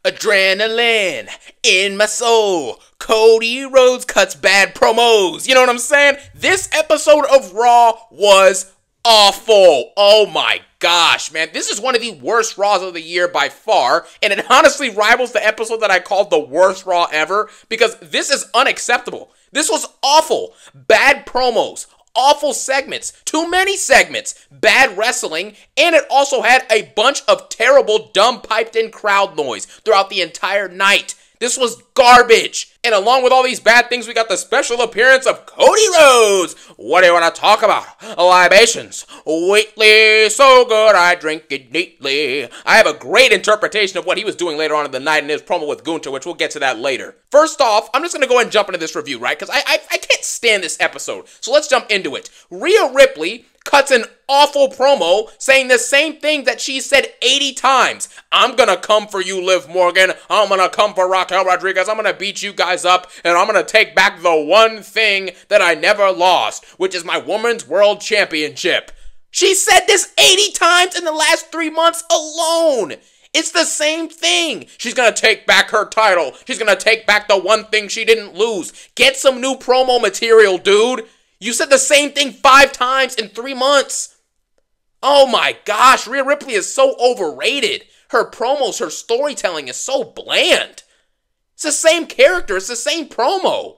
Adrenaline in my soul. Cody Rhodes cuts bad promos. You know what I'm saying? This episode of Raw was awful. Oh my gosh, man. This is one of the worst Raws of the year by far, and it honestly rivals the episode that I called the worst Raw ever, because this is unacceptable. This was awful. Bad promos. Awful segments, too many segments, bad wrestling, and it also had a bunch of terrible, dumb, piped-in crowd noise throughout the entire night. This was garbage. And along with all these bad things, we got the special appearance of Cody Rhodes. What do you want to talk about? Libations. Wheatly, so good I drink it neatly. I have a great interpretation of what he was doing later on in the night in his promo with Gunther, which we'll get to that later. First off, I'm just going to go ahead and jump into this review, right? Because I can't stand this episode. So let's jump into it. Rhea Ripley cuts an awful promo saying the same thing that she said 80 times. I'm gonna come for you, Liv Morgan. I'm gonna come for Raquel Rodriguez. I'm gonna beat you guys up, and I'm gonna take back the one thing that I never lost, which is my Women's World Championship. She said this 80 times in the last 3 months alone. It's the same thing. She's gonna take back her title. She's gonna take back the one thing she didn't lose. Get some new promo material, dude. You said the same thing 5 times in 3 months. Oh my gosh, Rhea Ripley is so overrated. Her promos, her storytelling is so bland. It's the same character, it's the same promo.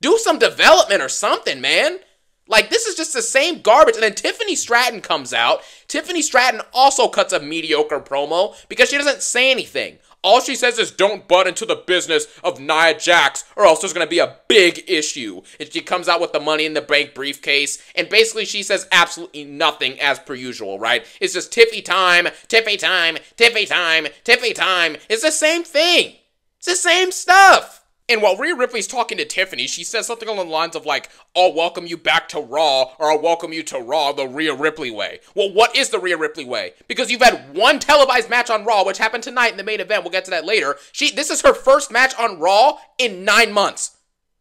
Do some development or something, man. Like, this is just the same garbage. And then Tiffany Stratton comes out. Tiffany Stratton also cuts a mediocre promo because she doesn't say anything. All she says is, don't butt into the business of Nia Jax, or else there's going to be a big issue. And she comes out with the Money in the Bank briefcase, and basically she says absolutely nothing as per usual, right? It's just Tiffy time, Tiffy time, Tiffy time, Tiffy time. It's the same thing. It's the same stuff. And while Rhea Ripley's talking to Tiffany, she says something along the lines of like, I'll welcome you back to Raw, or I'll welcome you to Raw the Rhea Ripley way. Well, what is the Rhea Ripley way? Because you've had one televised match on Raw, which happened tonight in the main event. We'll get to that later. This is her first match on Raw in 9 months.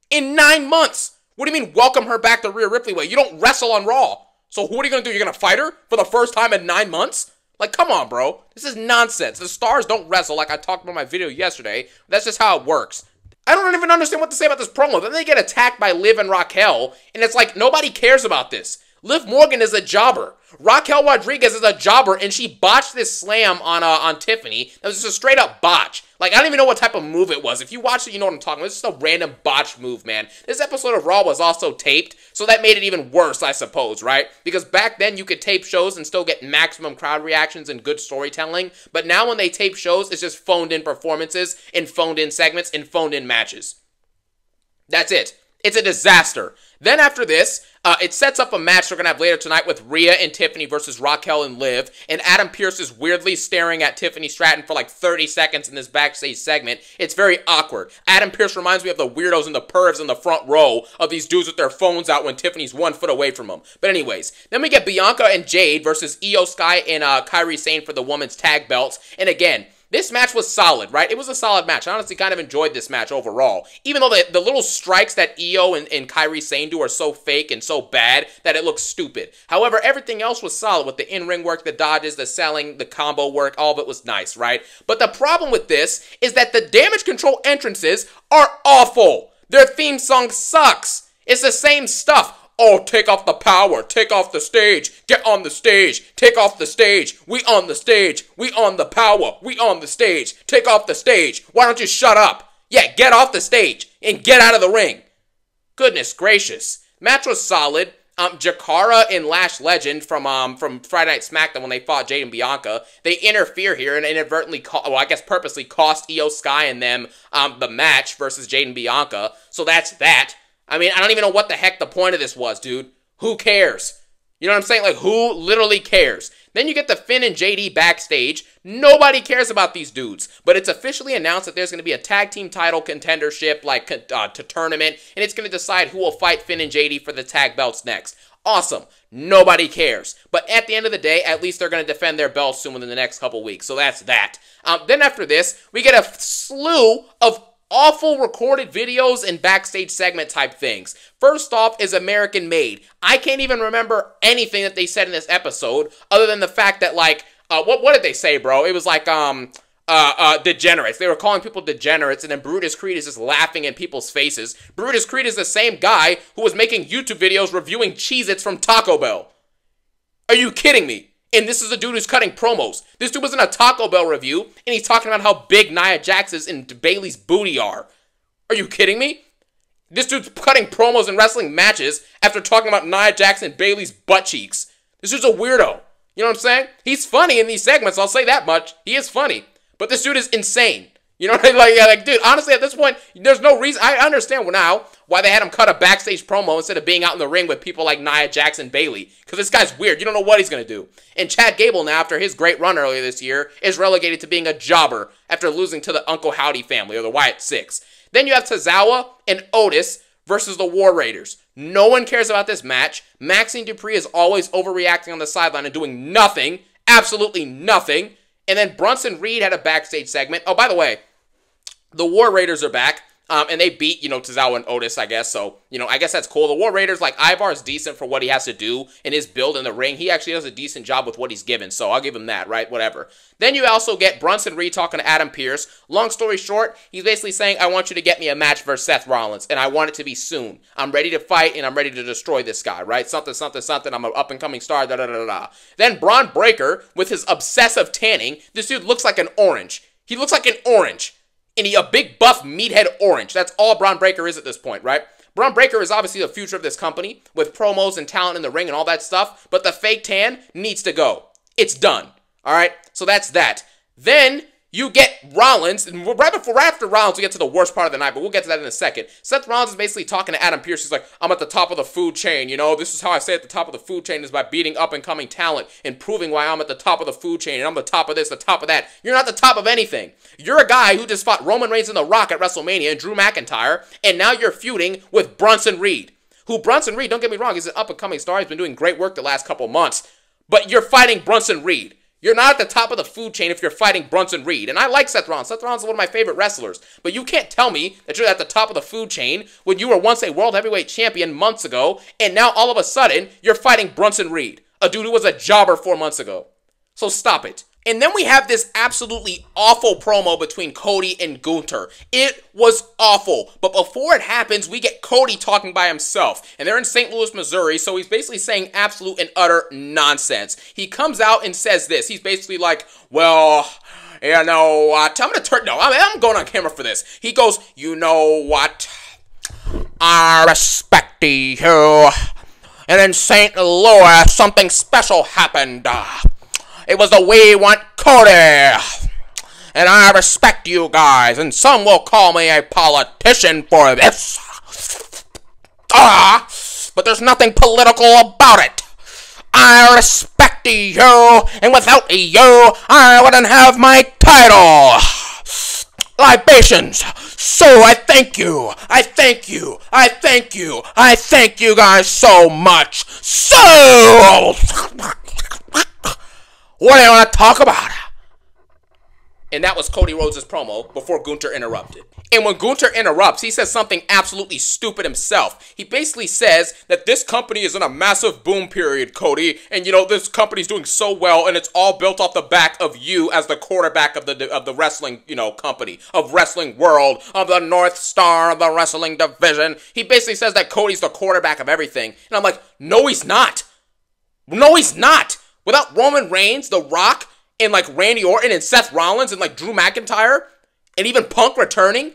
In 9 months! What do you mean, welcome her back the Rhea Ripley way? You don't wrestle on Raw. So what are you going to do? You're going to fight her for the first time in 9 months? Like, come on, bro. This is nonsense. The stars don't wrestle like I talked about in my video yesterday. That's just how it works. I don't even understand what to say about this promo. Then they get attacked by Liv and Raquel, and it's like nobody cares about this. Liv Morgan is a jobber. Raquel Rodriguez is a jobber, and she botched this slam on Tiffany. That was just a straight-up botch. Like, I don't even know what type of move it was. If you watched it, you know what I'm talking about. It's just a random botch move, man. This episode of Raw was also taped, so that made it even worse, I suppose, right? Because back then, you could tape shows and still get maximum crowd reactions and good storytelling. But now when they tape shows, it's just phoned-in performances and phoned-in segments and phoned-in matches. That's it. It's a disaster. Then after this, it sets up a match we're going to have later tonight with Rhea and Tiffany versus Raquel and Liv. And Adam Pearce is weirdly staring at Tiffany Stratton for like 30 seconds in this backstage segment. It's very awkward. Adam Pearce reminds me of the weirdos and the pervs in the front row of these dudes with their phones out when Tiffany's 1 foot away from them. But anyways, then we get Bianca and Jade versus Io Sky and Kairi Sane for the women's tag belts. And again, this match was solid, right? It was a solid match. I honestly kind of enjoyed this match overall. Even though the little strikes that Io and Kairi Sane do are so fake and so bad that it looks stupid. However, everything else was solid with the in-ring work, the dodges, the selling, the combo work. All of it was nice, right? But the problem with this is that the Damage Control entrances are awful. Their theme song sucks. It's the same stuff. Oh, take off the power, take off the stage, get on the stage, take off the stage, we on the stage, we on the power, we on the stage, take off the stage, why don't you shut up? Yeah, get off the stage, and get out of the ring. Goodness gracious. Match was solid. Jakara and Lash Legend from Friday Night SmackDown when they fought Jade and Bianca, they interfere here and inadvertently, purposely cost Io Sky and them the match versus Jade and Bianca, so that's that. I mean, I don't even know what the heck the point of this was, dude. Who cares? You know what I'm saying? Like, who literally cares? Then you get the Finn and JD backstage. Nobody cares about these dudes. But it's officially announced that there's going to be a tag team title contendership, like, to tournament. And it's going to decide who will fight Finn and JD for the tag belts next. Awesome. Nobody cares. But at the end of the day, at least they're going to defend their belts soon within the next couple weeks. So that's that. Then after this, we get a slew of awful recorded videos and backstage segment type things. First off is American Made. I can't even remember anything that they said in this episode other than the fact that, like, what did they say, bro? It was like, degenerates. They were calling people degenerates, and then Brutus Creed is just laughing in people's faces. Brutus Creed is the same guy who was making YouTube videos reviewing Cheez-Its from Taco Bell. Are you kidding me? And this is the dude who's cutting promos. This dude was in a Taco Bell review, and he's talking about how big Nia Jax's and Bayley's booty are. Are you kidding me? This dude's cutting promos and wrestling matches after talking about Nia Jax and Bayley's butt cheeks. This dude's a weirdo. You know what I'm saying? He's funny in these segments, I'll say that much. He is funny. But this dude is insane. You know what I mean? Like, dude, honestly, at this point, there's no reason. I understand now why they had him cut a backstage promo instead of being out in the ring with people like Nia Jax and Bayley. Because this guy's weird. You don't know what he's going to do. And Chad Gable now, after his great run earlier this year, is relegated to being a jobber after losing to the Uncle Howdy family, or the Wyatt Six. Then you have Tozawa and Otis versus the War Raiders. No one cares about this match. Maxine Dupree is always overreacting on the sideline and doing nothing. Absolutely nothing. And then Bronson Reed had a backstage segment. Oh, by the way, the War Raiders are back, and they beat, Tozawa and Otis, I guess. So, I guess that's cool. The War Raiders, like, Ivar's decent for what he has to do in his build in the ring. He actually does a decent job with what he's given, so I'll give him that, right? Whatever. Then you also get Bronson Reed talking to Adam Pearce. Long story short, he's basically saying, I want you to get me a match versus Seth Rollins, and I want it to be soon. I'm ready to fight, and I'm ready to destroy this guy, right? Something, something, something. I'm an up-and-coming star, da-da-da-da-da. Then Braun Breaker, with his obsessive tanning, this dude looks like an orange. He looks like an orange. And a big buff meathead orange. That's all Braun Breaker is at this point, right? Braun Breaker is obviously the future of this company with promos and talent in the ring and all that stuff, but the fake tan needs to go. It's done. All right? So that's that. Then you get Rollins, and right after Rollins, we get to the worst part of the night, but we'll get to that in a second. Seth Rollins is basically talking to Adam Pearce. He's like, I'm at the top of the food chain, this is how I say at the top of the food chain is by beating up-and-coming talent and proving why I'm at the top of the food chain, and I'm the top of this, the top of that. You're not the top of anything. You're a guy who just fought Roman Reigns and The Rock at WrestleMania and Drew McIntyre, and now you're feuding with Bronson Reed, who Bronson Reed, don't get me wrong, he's an up-and-coming star. He's been doing great work the last couple months, but you're fighting Bronson Reed. You're not at the top of the food chain if you're fighting Bronson Reed. And I like Seth Rollins. Seth Rollins is one of my favorite wrestlers. But you can't tell me that you're at the top of the food chain when you were once a world heavyweight champion months ago, and now all of a sudden, you're fighting Bronson Reed, a dude who was a jobber 4 months ago. So stop it. And then we have this absolutely awful promo between Cody and Gunther. It was awful. But before it happens, we get Cody talking by himself. And they're in St. Louis, Missouri, so he's basically saying absolute and utter nonsense. He comes out and says this. He's basically like, well, you know what? I'm going on camera for this. He goes, you know what? I respect you. And in St. Louis, something special happened. It was the We Want Cody. And I respect you guys. And some will call me a politician for this. But there's nothing political about it. I respect you. And without you, I wouldn't have my title. Libations. So I thank you. I thank you. I thank you. I thank you guys so much. So... what do you want to talk about? And that was Cody Rhodes' promo before Gunther interrupted. And when Gunther interrupts, he says something absolutely stupid himself. He basically says that this company is in a massive boom period, Cody. And this company's doing so well, and it's all built off the back of you as the quarterback of the wrestling, company, of Wrestling World, of the North Star, of the wrestling division. He basically says that Cody's the quarterback of everything. And I'm like, no, he's not. No, he's not. Without Roman Reigns, The Rock, and Randy Orton and Seth Rollins and Drew McIntyre, and even Punk returning,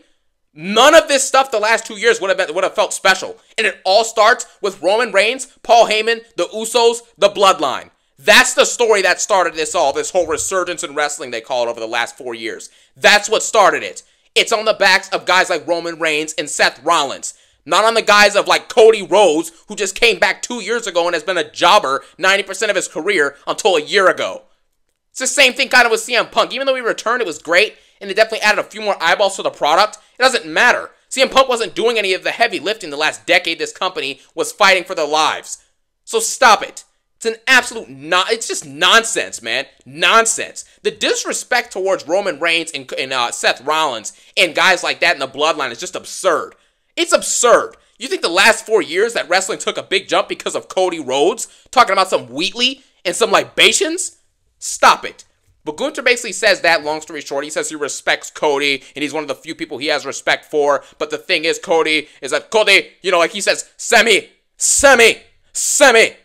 none of this stuff the last 2 years would have felt special. And it all starts with Roman Reigns, Paul Heyman, the Usos, the Bloodline. That's the story that started this whole resurgence in wrestling they call it over the last 4 years. That's what started it. It's on the backs of guys like Roman Reigns and Seth Rollins. Not on the guys of Cody Rhodes, who just came back 2 years ago and has been a jobber 90% of his career until a year ago. It's the same thing kind of with CM Punk. Even though he returned, it was great, and it definitely added a few more eyeballs to the product. It doesn't matter. CM Punk wasn't doing any of the heavy lifting the last decade this company was fighting for their lives. So stop it. It's an absolute it's just nonsense, man. Nonsense. The disrespect towards Roman Reigns and Seth Rollins and guys like that in the Bloodline is just absurd. It's absurd. You think the last 4 years that wrestling took a big jump because of Cody Rhodes talking about some Wheatley and some libations? Stop it. But Gunther basically says that, long story short, he says he respects Cody, and he's one of the few people he has respect for. But the thing is, Cody, like he says, Semi.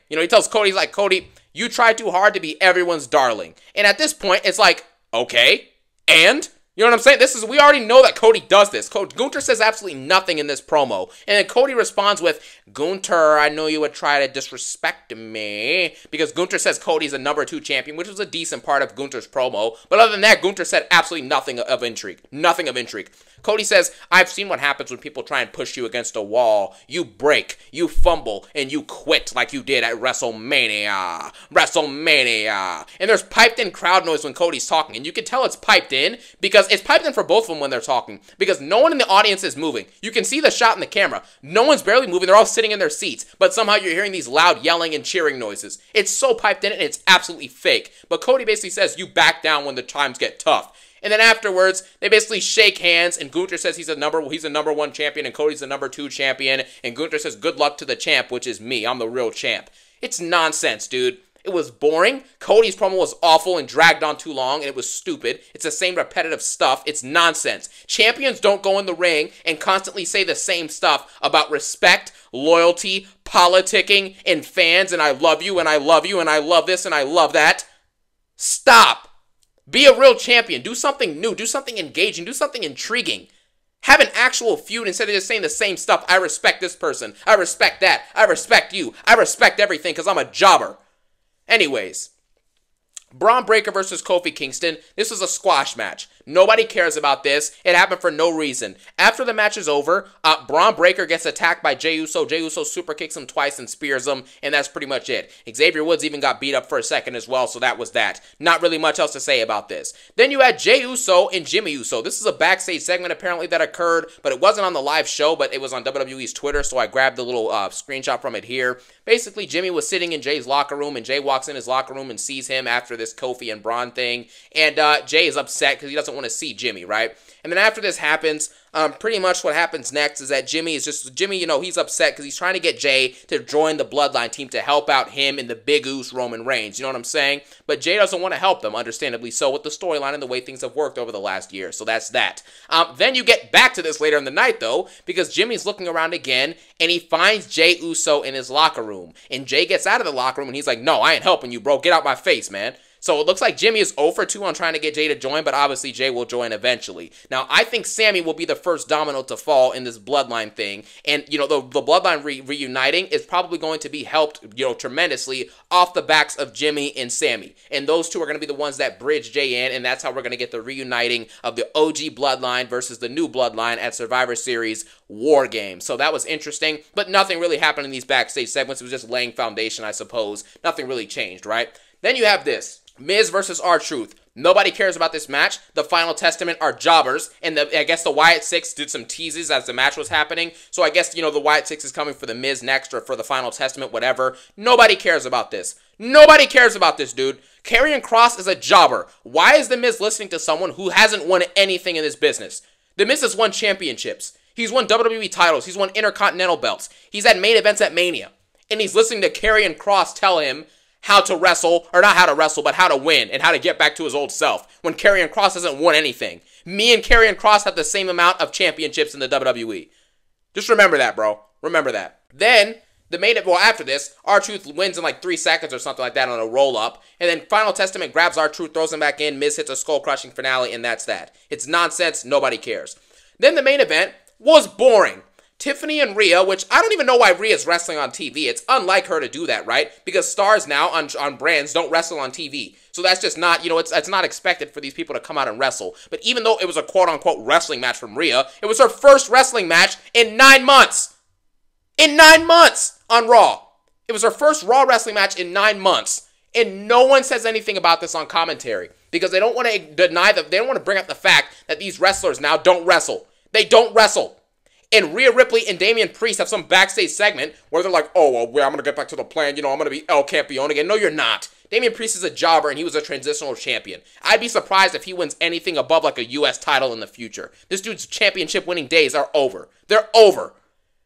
He tells Cody, he's like, Cody, you try too hard to be everyone's darling. And at this point, it's like, okay, and? You know what I'm saying? We already know that Cody does this. Gunther says absolutely nothing in this promo. And then Cody responds with, Gunther, I know you would try to disrespect me. Because Gunther says Cody's a number 2 champion, which was a decent part of Gunther's promo. But other than that, Gunther said absolutely nothing of intrigue. Nothing of intrigue. Cody says, I've seen what happens when people try and push you against a wall. You break, you fumble, and you quit like you did at WrestleMania. And there's piped in crowd noise when Cody's talking. And you can tell it's piped in because it's piped in for both of them when they're talking. Because no one in the audience is moving. You can see the shot in the camera. No one's barely moving. They're all sitting in their seats. But somehow you're hearing these loud yelling and cheering noises. It's so piped in and it's absolutely fake. But Cody basically says, you back down when the times get tough. And then afterwards, they basically shake hands, and Gunther says he's a number 1 champion, and Cody's a number 2 champion, and Gunther says, good luck to the champ, which is me. I'm the real champ. It's nonsense, dude. It was boring. Cody's promo was awful and dragged on too long, and it was stupid. It's the same repetitive stuff. It's nonsense. Champions don't go in the ring and constantly say the same stuff about respect, loyalty, politicking, and fans, and I love you, and I love you, and I love this, and I love that. Stop. Be a real champion. Do something new. Do something engaging. Do something intriguing. Have an actual feud instead of just saying the same stuff. I respect this person. I respect that. I respect you. I respect everything because I'm a jobber. Anyways, Braun Breaker versus Kofi Kingston. This was a squash match. Nobody cares about this. It happened for no reason. After the match is over, Braun Breaker gets attacked by Jey Uso. Jey Uso super kicks him twice and spears him, and that's pretty much it. Xavier Woods even got beat up for a second as well, so that was that. Not really much else to say about this. Then you had Jey Uso and Jimmy Uso. This is a backstage segment apparently that occurred, but it wasn't on the live show, but it was on WWE's Twitter, so I grabbed the little screenshot from it here. Basically, Jimmy was sitting in Jay's locker room, and Jay walks in his locker room and sees him after this Kofi and Braun thing, and Jay is upset because he doesn't want to see Jimmy, right? And then after this happens, pretty much what happens next is that Jimmy, he's upset because he's trying to get Jay to join the Bloodline team to help out him and the Big Oos Roman Reigns, you know what I'm saying? But Jay doesn't want to help them, understandably so, with the storyline and the way things have worked over the last year, so that's that. Then you get back to this later in the night, though, because Jimmy's looking around again, and he finds Jey Uso in his locker room, and Jay gets out of the locker room, and he's like, no, I ain't helping you, bro, get out my face, man. So it looks like Jimmy is 0 for 2 on trying to get Jay to join, but obviously Jay will join eventually. Now, I think Sammy will be the first domino to fall in this Bloodline thing, and, the Bloodline reuniting is probably going to be helped, tremendously off the backs of Jimmy and Sammy. And those two are going to be the ones that bridge Jay in, and that's how we're going to get the reuniting of the OG Bloodline versus the new Bloodline at Survivor Series War Games. So that was interesting, but nothing really happened in these backstage segments. It was just laying foundation, I suppose. Nothing really changed, right? Then you have this. Miz versus R-Truth. Nobody cares about this match. The Final Testament are jobbers, and I guess the Wyatt Six did some teases as the match was happening, so I guess, the Wyatt Six is coming for the Miz next, or for the Final Testament, whatever. Nobody cares about this. Nobody cares about this, dude. Karrion Kross is a jobber. Why is the Miz listening to someone who hasn't won anything in this business? The Miz has won championships. He's won WWE titles. He's won Intercontinental belts. He's had main events at Mania. And he's listening to Karrion Kross tell him how to wrestle, or not how to wrestle, but how to win, and how to get back to his old self, when Karrion Kross hasn't won anything. Me and Karrion Kross have the same amount of championships in the WWE. Just remember that, bro. Remember that. Then, after this, R-Truth wins in like 3 seconds or something like that on a roll-up, and then Final Testament grabs R-Truth, throws him back in, Miz hits a skull-crushing finale, and that's that. It's nonsense, nobody cares. Then the main event was boring. Tiffany and Rhea, which I don't even know why Rhea's wrestling on TV. It's unlike her to do that, right? Because stars now on brands don't wrestle on TV. So that's just not, it's not expected for these people to come out and wrestle. But even though it was a quote-unquote wrestling match from Rhea, it was her first wrestling match in 9 months. In 9 months on Raw. It was her first Raw wrestling match in 9 months. And no one says anything about this on commentary. Because they don't want to they don't want to bring up the fact that these wrestlers now don't wrestle. They don't wrestle. And Rhea Ripley and Damian Priest have some backstage segment where they're like, oh, well, I'm going to get back to the plan. I'm going to be El Campeon again. No, you're not. Damian Priest is a jobber, and he was a transitional champion. I'd be surprised if he wins anything above like a U.S. title in the future. This dude's championship winning days are over. They're over.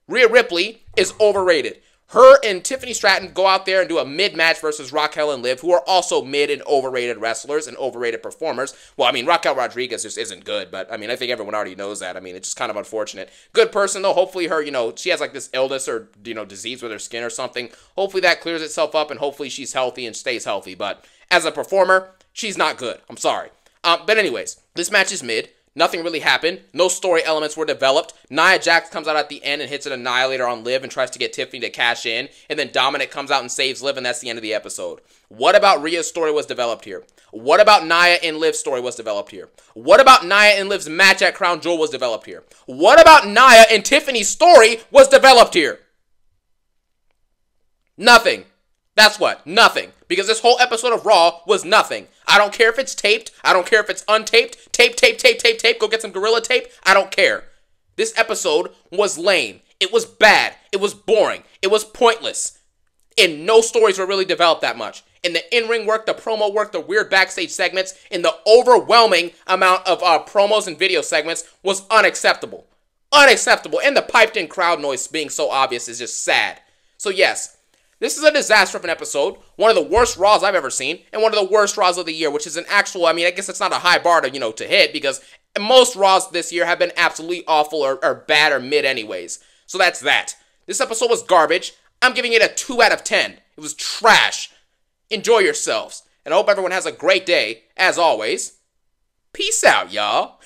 Rhea Ripley is overrated. Her and Tiffany Stratton go out there and do a mid-match versus Raquel and Liv, who are also mid and overrated wrestlers and overrated performers. Well, I mean, Raquel Rodriguez just isn't good, but I mean, I think everyone already knows that. I mean, it's just kind of unfortunate. Good person, though. Hopefully her, she has like this illness or, disease with her skin or something. Hopefully that clears itself up and hopefully she's healthy and stays healthy. But as a performer, she's not good. I'm sorry. But anyways, this match is mid. Nothing really happened. No story elements were developed. Nia Jax comes out at the end and hits an Annihilator on Liv and tries to get Tiffany to cash in. And then Dominic comes out and saves Liv, and that's the end of the episode. What about Rhea's story was developed here? What about Nia and Liv's story was developed here? What about Nia and Liv's match at Crown Jewel was developed here? What about Nia and Tiffany's story was developed here? Nothing. That's what. Nothing. Because this whole episode of Raw was nothing. I don't care if it's taped. I don't care if it's untaped. Tape. Go get some Gorilla Tape. I don't care. This episode was lame. It was bad. It was boring. It was pointless. And no stories were really developed that much. In the in-ring work, the promo work, the weird backstage segments, and the overwhelming amount of promos and video segments was unacceptable. Unacceptable. And the piped-in crowd noise being so obvious is just sad. So yes, this is a disaster of an episode, one of the worst Raws I've ever seen, and one of the worst Raws of the year, which is an actual, I guess it's not a high bar to, to hit, because most Raws this year have been absolutely awful or bad or mid anyways. So that's that. This episode was garbage. I'm giving it a 2 out of 10. It was trash. Enjoy yourselves, and I hope everyone has a great day. As always, peace out, y'all.